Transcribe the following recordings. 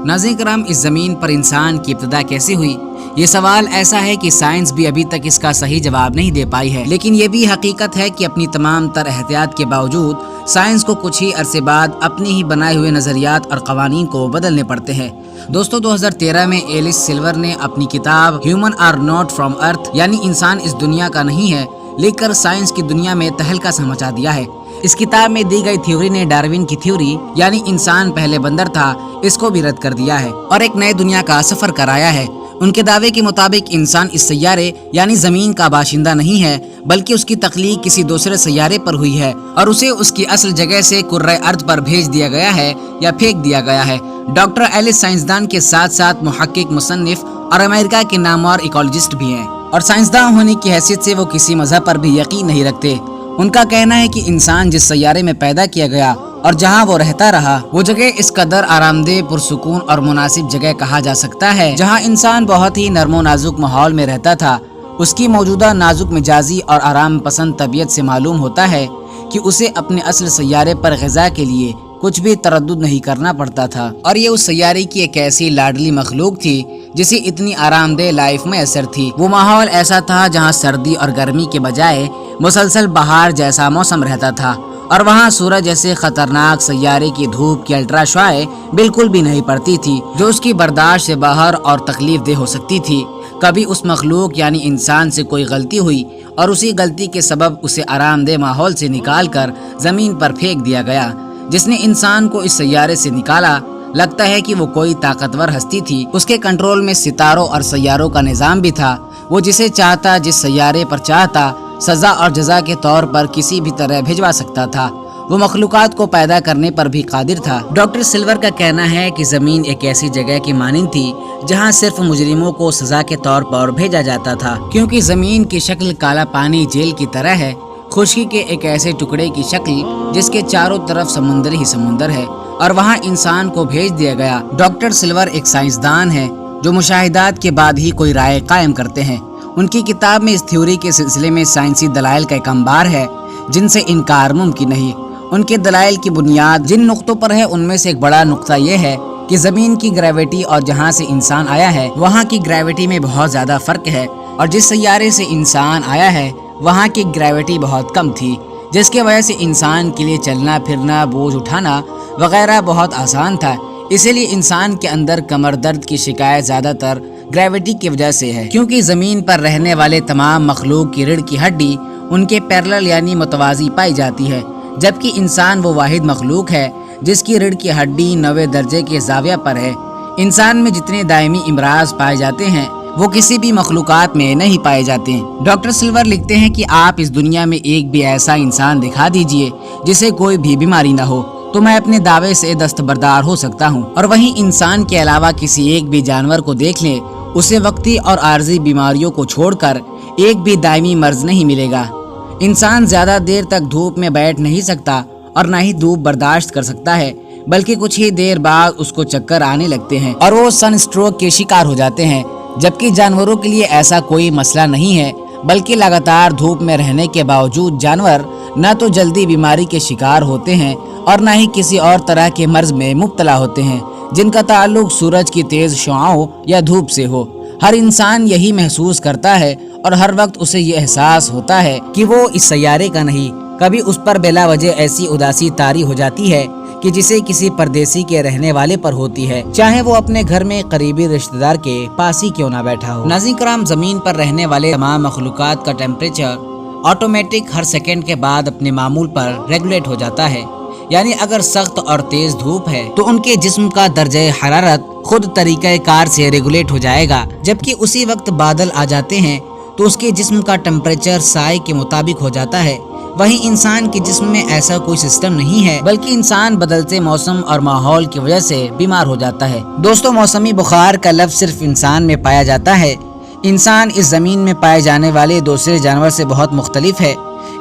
ناظرین کرام، اس زمین پر انسان کی ابتدا کیسے ہوئی؟ یہ سوال ایسا ہے کہ سائنس بھی ابھی تک اس کا صحیح جواب نہیں دے پائی ہے، لیکن یہ بھی حقیقت ہے کہ اپنی تمام تر احتیاط کے باوجود سائنس کو کچھ ہی عرصے بعد اپنے ہی بنائے ہوئے نظریات اور قوانین کو بدلنے پڑتے ہیں۔ دوستو، 2013 میں ایلس سلور نے اپنی کتاب ہیومن آر ناٹ فرام ارتھ یعنی انسان اس دنیا کا نہیں ہے لکھ کر سائنس کی دنیا میں تہلکہ سا مچا دیا ہے۔ اس کتاب میں دی گئی تھیوری نے ڈاروین کی تھیوری یعنی انسان پہلے بندر تھا، اس کو بھی رد کر دیا ہے اور ایک نئے دنیا کا سفر کرایا ہے۔ ان کے دعوے کے مطابق انسان اس سیارے یعنی زمین کا باشندہ نہیں ہے، بلکہ اس کی تخلیق کسی دوسرے سیارے پر ہوئی ہے اور اسے اس کی اصل جگہ سے کرۂ ارض پر بھیج دیا گیا ہے یا پھینک دیا گیا ہے۔ ڈاکٹر ایلس سائنسدان کے ساتھ ساتھ محقق، مصنف اور امریکہ کے نامور ایکولوجسٹ بھی ہیں، اور سائنسداں ہونے کی حیثیت سے وہ کسی مذہب پر بھی یقین نہیں رکھتے۔ ان کا کہنا ہے کہ انسان جس سیارے میں پیدا کیا گیا اور جہاں وہ رہتا رہا، وہ جگہ اس قدر آرام دہ، پرسکون اور مناسب جگہ کہا جا سکتا ہے جہاں انسان بہت ہی نرم و نازک ماحول میں رہتا تھا۔ اس کی موجودہ نازک مزاجی اور آرام پسند طبیعت سے معلوم ہوتا ہے کہ اسے اپنے اصل سیارے پر غذا کے لیے کچھ بھی تردد نہیں کرنا پڑتا تھا، اور یہ اس سیارے کی ایک ایسی لاڈلی مخلوق تھی جسے اتنی آرام دہ لائف میں اثر تھی۔ وہ ماحول ایسا تھا جہاں سردی اور گرمی کے بجائے مسلسل بہار جیسا موسم رہتا تھا، اور وہاں سورج جیسے خطرناک سیارے کی دھوپ کی الٹرا شعاعیں بالکل بھی نہیں پڑتی تھی جو اس کی برداشت سے باہر اور تکلیف دہ ہو سکتی تھی۔ کبھی اس مخلوق یعنی انسان سے کوئی غلطی ہوئی اور اسی غلطی کے سبب اسے آرام دہ ماحول سے نکال کر زمین پر پھینک دیا گیا۔ جس نے انسان کو اس سیارے سے نکالا، لگتا ہے کہ وہ کوئی طاقتور ہستی تھی، اس کے کنٹرول میں ستاروں اور سیاروں کا نظام بھی تھا۔ وہ جسے چاہتا، جس سیارے پر چاہتا، سزا اور جزا کے طور پر کسی بھی طرح بھجوا سکتا تھا۔ وہ مخلوقات کو پیدا کرنے پر بھی قادر تھا۔ ڈاکٹر سلور کا کہنا ہے کہ زمین ایک ایسی جگہ کی مانند تھی جہاں صرف مجرموں کو سزا کے طور پر بھیجا جاتا تھا، کیونکہ زمین کی شکل کالا پانی جیل کی طرح ہے، خشکی کے ایک ایسے ٹکڑے کی شکل جس کے چاروں طرف سمندر ہی سمندر ہے، اور وہاں انسان کو بھیج دیا گیا۔ ڈاکٹر سلور ایک سائنسدان ہے جو مشاہدات کے بعد ہی کوئی رائے قائم کرتے ہیں۔ ان کی کتاب میں اس تھیوری کے سلسلے میں سائنسی دلائل کا ایک انبار ہے جن سے انکار ممکن نہیں۔ ان کے دلائل کی بنیاد جن نقطوں پر ہے، ان میں سے ایک بڑا نقطہ یہ ہے کہ زمین کی گریویٹی اور جہاں سے انسان آیا ہے وہاں کی گریویٹی میں بہت زیادہ فرق ہے، اور جس سیارے سے انسان آیا ہے وہاں کی گریویٹی بہت کم تھی، جس کی وجہ سے انسان کے لیے چلنا پھرنا، بوجھ اٹھانا وغیرہ بہت آسان تھا۔ اسی لیے انسان کے اندر کمر درد کی شکایت زیادہ تر گریویٹی کی وجہ سے ہے، کیونکہ زمین پر رہنے والے تمام مخلوق کی ریڑھ کی ہڈی ان کے پیرلل یعنی متوازی پائی جاتی ہے، جبکہ انسان وہ واحد مخلوق ہے جس کی ریڑھ کی ہڈی 90 درجے کے زاویہ پر ہے۔ انسان میں جتنے دائمی امراض پائے جاتے ہیں وہ کسی بھی مخلوقات میں نہیں پائے جاتے ہیں۔ ڈاکٹر سلور لکھتے ہیں کہ آپ اس دنیا میں ایک بھی ایسا انسان دکھا دیجئے جسے کوئی بھی بیماری نہ ہو تو میں اپنے دعوے سے دستبردار ہو سکتا ہوں، اور وہیں انسان کے علاوہ کسی ایک بھی جانور کو دیکھ لیں، اسے وقتی اور عارضی بیماریوں کو چھوڑ کر ایک بھی دائمی مرض نہیں ملے گا۔ انسان زیادہ دیر تک دھوپ میں بیٹھ نہیں سکتا اور نہ ہی دھوپ برداشت کر سکتا ہے، بلکہ کچھ ہی دیر بعد اس کو چکر آنے لگتے ہیں اور وہ سن اسٹروک کے شکار ہو جاتے ہیں، جبکہ جانوروں کے لیے ایسا کوئی مسئلہ نہیں ہے، بلکہ لگاتار دھوپ میں رہنے کے باوجود جانور نہ تو جلدی بیماری کے شکار ہوتے ہیں اور نہ ہی کسی اور طرح کے مرض میں مبتلا ہوتے ہیں جن کا تعلق سورج کی تیز شعاعوں یا دھوپ سے ہو۔ ہر انسان یہی محسوس کرتا ہے اور ہر وقت اسے یہ احساس ہوتا ہے کہ وہ اس سیارے کا نہیں۔ کبھی اس پر بلا وجہ ایسی اداسی طاری ہو جاتی ہے کہ جسے کسی پردیسی کے رہنے والے پر ہوتی ہے، چاہے وہ اپنے گھر میں قریبی رشتہ دار کے پاس ہی کیوں نہ بیٹھا ہو۔ ناظرین کرام، زمین پر رہنے والے تمام مخلوقات کا ٹیمپریچر آٹومیٹک ہر سیکنڈ کے بعد اپنے معمول پر ریگولیٹ ہو جاتا ہے، یعنی اگر سخت اور تیز دھوپ ہے تو ان کے جسم کا درجہ حرارت خود طریقہ کار سے ریگولیٹ ہو جائے گا، جبکہ اسی وقت بادل آ جاتے ہیں تو اس کے جسم کا ٹیمپریچر سائے کے مطابق ہو جاتا ہے۔ وہیں انسان کے جسم میں ایسا کوئی سسٹم نہیں ہے، بلکہ انسان بدلتے موسم اور ماحول کی وجہ سے بیمار ہو جاتا ہے۔ دوستو، موسمی بخار کا لفظ صرف انسان میں پایا جاتا ہے۔ انسان اس زمین میں پائے جانے والے دوسرے جانور سے بہت مختلف ہے۔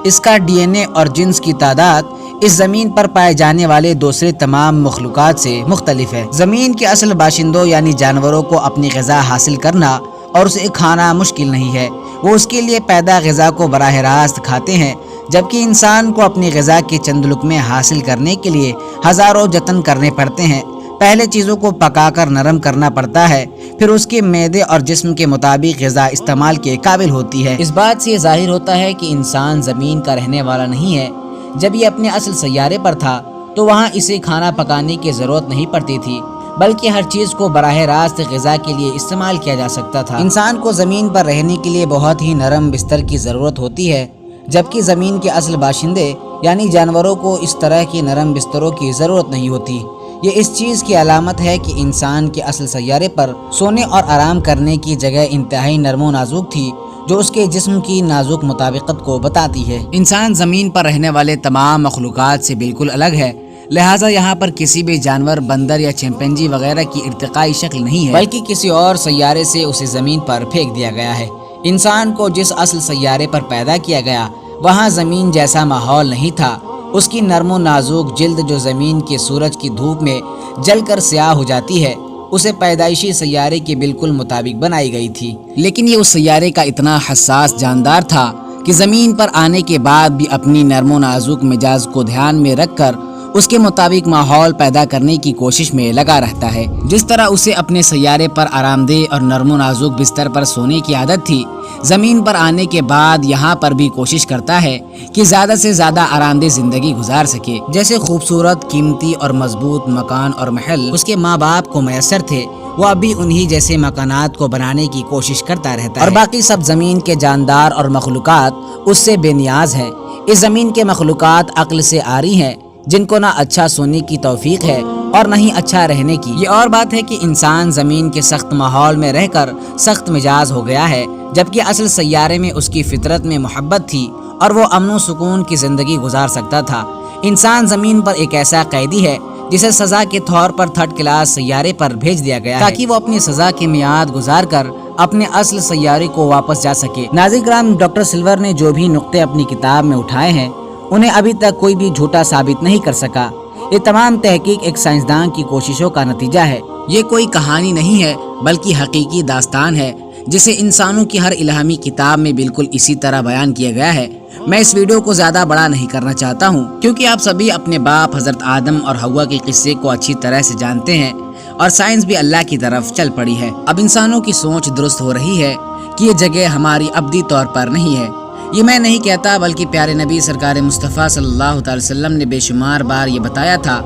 اس کا ڈی این اے اور جنس کی تعداد اس زمین پر پائے جانے والے دوسرے تمام مخلوقات سے مختلف ہے۔ زمین کے اصل باشندوں یعنی جانوروں کو اپنی غذا حاصل کرنا اور اسے کھانا مشکل نہیں ہے، وہ اس کے لیے پیدا غذا کو براہ راست کھاتے ہیں، جبکہ انسان کو اپنی غذا کے چند لقمے حاصل کرنے کے لیے ہزاروں جتن کرنے پڑتے ہیں۔ پہلے چیزوں کو پکا کر نرم کرنا پڑتا ہے، پھر اس کے معدے اور جسم کے مطابق غذا استعمال کے قابل ہوتی ہے۔ اس بات سے یہ ظاہر ہوتا ہے کہ انسان زمین کا رہنے والا نہیں ہے۔ جب یہ اپنے اصل سیارے پر تھا تو وہاں اسے کھانا پکانے کی ضرورت نہیں پڑتی تھی، بلکہ ہر چیز کو براہ راست غذا کے لیے استعمال کیا جا سکتا تھا۔ انسان کو زمین پر رہنے کے لیے بہت ہی نرم بستر کی ضرورت ہوتی ہے، جبکہ زمین کے اصل باشندے یعنی جانوروں کو اس طرح کے نرم بستروں کی ضرورت نہیں ہوتی۔ یہ اس چیز کی علامت ہے کہ انسان کے اصل سیارے پر سونے اور آرام کرنے کی جگہ انتہائی نرم و نازک تھی، جو اس کے جسم کی نازک مطابقت کو بتاتی ہے۔ انسان زمین پر رہنے والے تمام مخلوقات سے بالکل الگ ہے، لہٰذا یہاں پر کسی بھی جانور، بندر یا چمپینزی وغیرہ کی ارتقائی شکل نہیں ہے، بلکہ کسی اور سیارے سے اسے زمین پر پھینک دیا گیا ہے۔ انسان کو جس اصل سیارے پر پیدا کیا گیا وہاں زمین جیسا ماحول نہیں تھا۔ اس کی نرم و نازک جلد جو زمین کے سورج کی دھوپ میں جل کر سیاہ ہو جاتی ہے، اسے پیدائشی سیارے کے بالکل مطابق بنائی گئی تھی، لیکن یہ اس سیارے کا اتنا حساس جاندار تھا کہ زمین پر آنے کے بعد بھی اپنی نرم و نازک مزاج کو دھیان میں رکھ کر اس کے مطابق ماحول پیدا کرنے کی کوشش میں لگا رہتا ہے۔ جس طرح اسے اپنے سیارے پر آرام دہ اور نرم و نازک بستر پر سونے کی عادت تھی، زمین پر آنے کے بعد یہاں پر بھی کوشش کرتا ہے کہ زیادہ سے زیادہ آرام دہ زندگی گزار سکے۔ جیسے خوبصورت، قیمتی اور مضبوط مکان اور محل اس کے ماں باپ کو میسر تھے، وہ اب بھی انہی جیسے مکانات کو بنانے کی کوشش کرتا رہتا ہے، اور باقی سب زمین کے جاندار اور مخلوقات اس سے بے نیاز ہیں۔ اس زمین کے مخلوقات عقل سے عاری ہیں، جن کو نہ اچھا سونے کی توفیق ہے اور نہ ہی اچھا رہنے کی۔ یہ اور بات ہے کہ انسان زمین کے سخت ماحول میں رہ کر سخت مزاج ہو گیا ہے، جبکہ اصل سیارے میں اس کی فطرت میں محبت تھی اور وہ امن و سکون کی زندگی گزار سکتا تھا۔ انسان زمین پر ایک ایسا قیدی ہے جسے سزا کے طور پر تھرڈ کلاس سیارے پر بھیج دیا گیا ہے تاکہ وہ اپنی سزا کی میعاد گزار کر اپنے اصل سیارے کو واپس جا سکے۔ ناظرین کرام، ڈاکٹر سلور نے جو بھی نقطے اپنی کتاب میں اٹھائے ہیں انہیں ابھی تک کوئی بھی جھوٹا ثابت نہیں کر سکا۔ یہ تمام تحقیق ایک سائنسدان کی کوششوں کا نتیجہ ہے۔ یہ کوئی کہانی نہیں ہے بلکہ حقیقی داستان ہے، جسے انسانوں کی ہر الہامی کتاب میں بالکل اسی طرح بیان کیا گیا ہے۔ میں اس ویڈیو کو زیادہ بڑا نہیں کرنا چاہتا ہوں، کیونکہ آپ سبھی اپنے باپ حضرت آدم اور حوا کے قصے کو اچھی طرح سے جانتے ہیں، اور سائنس بھی اللہ کی طرف چل پڑی ہے۔ اب انسانوں کی سوچ درست ہو رہی ہے کہ یہ جگہ ہماری ابدی طور پر نہیں ہے۔ یہ میں نہیں کہتا، بلکہ پیارے نبی سرکار مصطفیٰ صلی اللہ تعالی وسلم نے بے شمار بار یہ بتایا تھا۔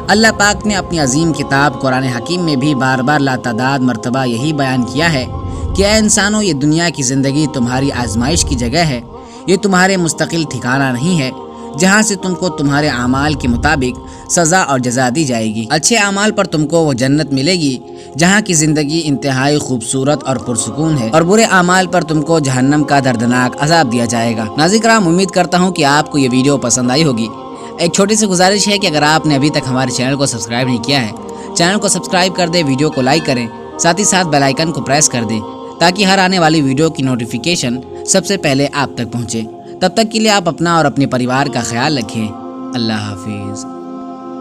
اللہ پاک نے اپنی عظیم کتاب قرآن حکیم میں بھی بار بار لاتعداد مرتبہ یہی بیان کیا ہے کہ اے انسانوں، یہ دنیا کی زندگی تمہاری آزمائش کی جگہ ہے، یہ تمہارے مستقل ٹھکانہ نہیں ہے جہاں سے تم کو تمہارے اعمال کے مطابق سزا اور جزا دی جائے گی۔ اچھے اعمال پر تم کو وہ جنت ملے گی جہاں کی زندگی انتہائی خوبصورت اور پرسکون ہے، اور برے اعمال پر تم کو جہنم کا دردناک عذاب دیا جائے گا۔ ناظرین کرام، امید کرتا ہوں کہ آپ کو یہ ویڈیو پسند آئی ہوگی۔ ایک چھوٹی سی گزارش ہے کہ اگر آپ نے ابھی تک ہمارے چینل کو سبسکرائب نہیں کیا ہے، چینل کو سبسکرائب کر دیں، ویڈیو کو لائک کریں، ساتھ ہی ساتھ بیل آئیکن کو پریس کر دیں تاکہ ہر آنے والی ویڈیو کی نوٹیفیکیشن سب سے پہلے آپ تک پہنچے۔ تب تک کے لیے آپ اپنا اور اپنے پریوار کا خیال رکھیں۔ اللہ حافظ۔